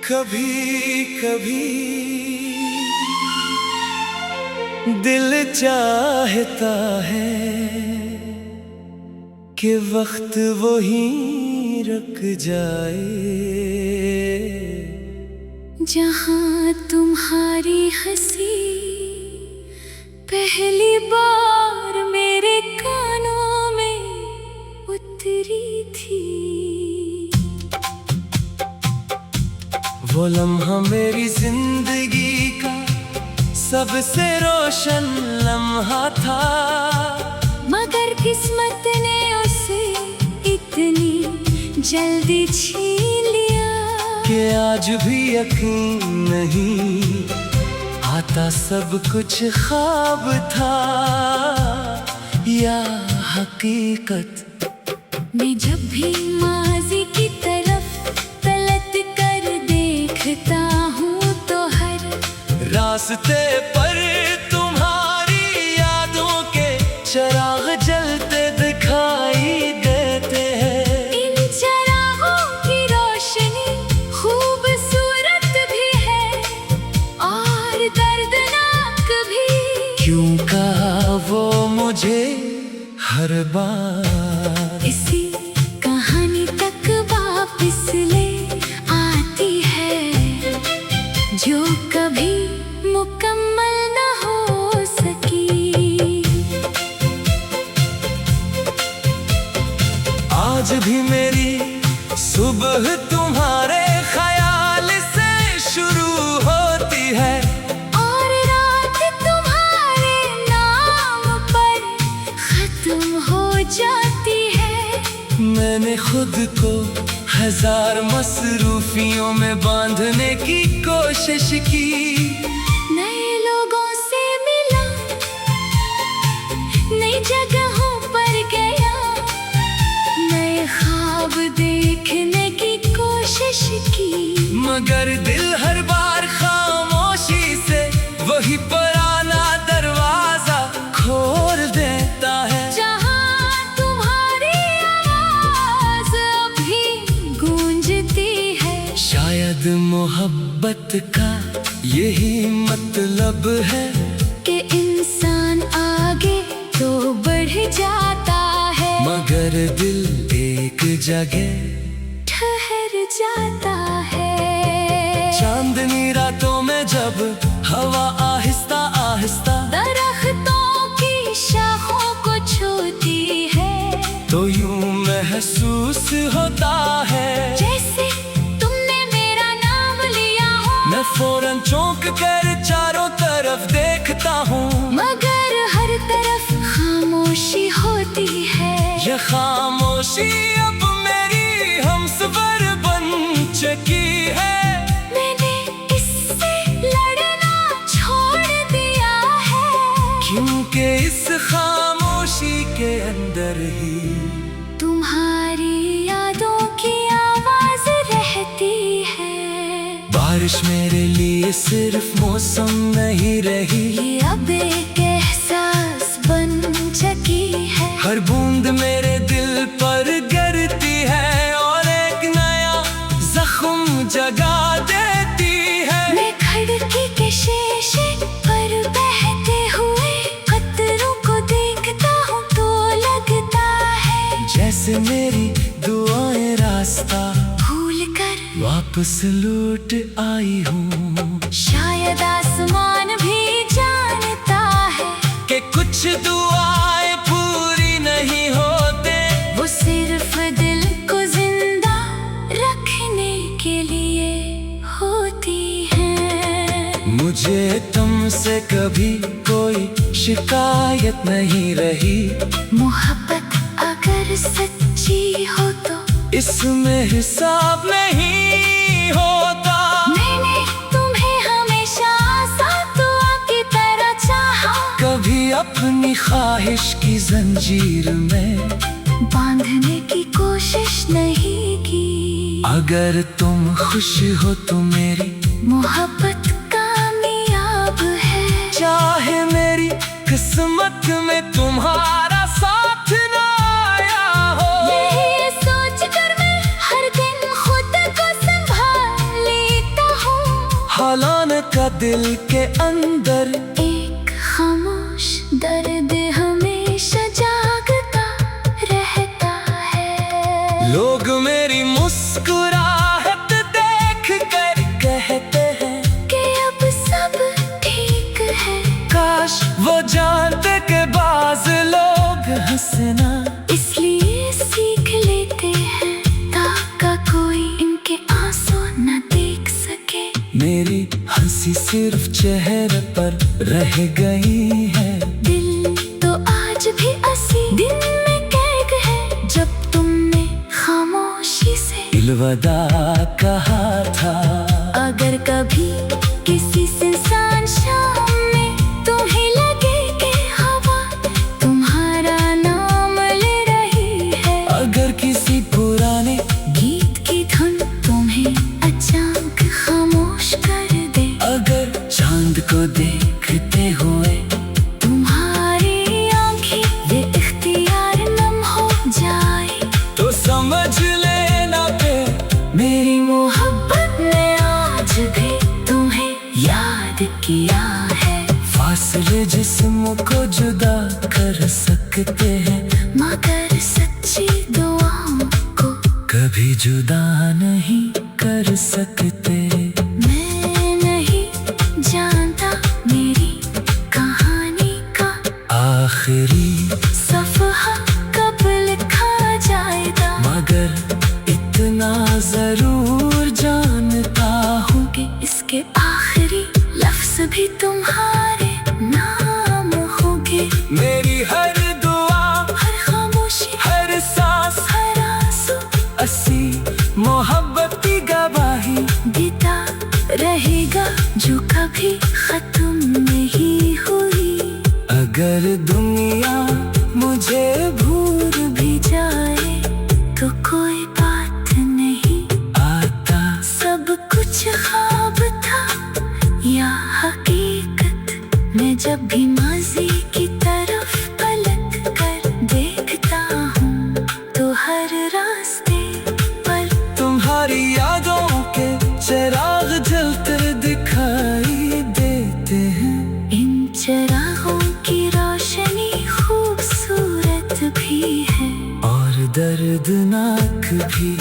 कभी कभी दिल चाहता है कि वक्त वो ही रुक जाए, जहाँ तुम्हारी हंसी पहली बार मेरे कानों में उतरी थी। वो लम्हा मेरी जिंदगी का सबसे रोशन लम्हा था, मगर किस्मत ने उसे इतनी जल्दी छीन लिया कि आज भी यकीन नहीं आता सब कुछ ख्वाब था या हकीकत। मैं जब भी माज़ी की तरफ पलट कर देखता हूँ तो हर रास्ते पर तुम्हारी यादों के चिराग जलते दिखाई देते हैं। इन चिरागों की रोशनी खूबसूरत भी है और दर्दनाक भी। क्यों कहा वो मुझे हर बार इसी कहानी तक वापस ले आती है, जो कभी मुकम्मल न हो सकी। आज भी मेरी सुबह तुम्हारे ख्याल से शुरू होती है और रात तुम्हारे नाम पर खत्म हो जाती है। मैंने खुद को हजार मसरूफियों में बांधने की कोशिश की, नए लोगों से मिला, नई जगहों पर गया, नए ख्वाब देखने की कोशिश की, मगर दिल हर बार खामोशी से वही पुराना दरवाजा खोल देता है। जहाँ तुम्हारी आवाज अभी गूंजती है। शायद मोहब्बत का यही मतलब है कि इंसान आगे तो बढ़ जाता है, मगर दिल एक जगह ठहर जाता है। चांदनी रातों में जब हवा आहिस्ता आहिस्ता दरख्तों की शाखों को छूती है, तो यूं महसूस होता है जैसे तुमने मेरा नाम लिया हो। मैं फौरन चौंक कर चारों तरफ देखता हूँ, मगर हर तरफ खामोशी होती है। ये खामोशी अब मेरी हमसफर बन चुकी है। मैंने इससे लड़ना छोड़ दिया है, क्योंकि इस खामोशी के अंदर ही तुम्हारी यादों की आवाज रहती है। बारिश मेरे लिए सिर्फ मौसम नहीं रही, ये अब एक एहसास बन चुकी है। हर बूंद मेरे दिल पर गिरती है और एक नया जख्म जगा देती है। मैं खिड़की के शीशे पर बहते हुए कतरों को देखता हूँ तो लगता है जैसे मेरी दुआएं रास्ता भूल कर वापस लौट आई हूँ। शायद आसमान भी जानता है कि कुछ दुआएं पूरी नहीं होते, वो सिर्फ दिल को जिंदा रखने के लिए होती है। मुझे तुमसे कभी कोई शिकायत नहीं रही, मोहब्बत अगर सच्ची हो तो इसमें हिसाब नहीं होता। मैंने तुम्हें हमेशा साथ दुआ की तरह चाहा, कभी अपनी ख्वाहिश की जंजीर में बांधने की कोशिश नहीं की। अगर तुम खुश हो तो मेरी मोहब्बत कामयाब है, चाहे मेरी किस्मत में तुम्हारा साथ ना आया हो। दिल के अंदर एक खामोश दर्द हमेशा जागता रहता है। लोग मेरी मुस्कुराहट देख कर कहते हैं कि अब सब ठीक है। काश वो जानते कि बाज लोग हंसना इसलिए सीख लेते हैं ताकि कोई इनके आंसू न देख सके। मेरी हंसी सिर्फ चेहरे पर रह गई है। दिल तो आज भी असी दिन में कैद है। जब तुमने खामोशी से अलविदा कहा था। अगर कभी किसी सुनसान शाम में तुम्हें लगे कि हवा तुम्हारा नाम ले रही है, अगर किसी पुराने गीत की धुन तुम्हें अचानक खामोश कर दे, अगर चांद को देखते हुए तुम्हारी आंखें बेइख्तियार नम हो जाए, तो समझ लेना पे मेरी मोहब्बत ने आज भी तुम्हें याद किया है। फासले जिस्म को जुदा कर सकते हैं, मगर सच्ची दुआओं को कभी जुदा नहीं कर सकते। मैं नहीं जानता मेरी कहानी का आखिरी सफ़हा कब लिखा जाएगा, मगर इतना जरूर जानता हूँ कि इसके आखिरी लफ्ज़ भी तुम्हारे नाम होंगे। मेरी हर दुआ, हर खामोशी, हर सांस, हर आंसू असी मोहब्बत की गवाही देता रहेगा जो कभी खत्म नहीं हुई। अगर दुनिया मुझे भूल भी जाए तो कोई बात नहीं, आता सब कुछ ख्वाब था या हकीकत। मैं जब भी माजी की तरफ पलट कर देखता हूँ तो हर रास्ते पर तुम्हारी यादों के चिराग जलते दिखाई देते हैं। इन चिरागों की रोशनी खूबसूरत भी है और दर्दनाक भी।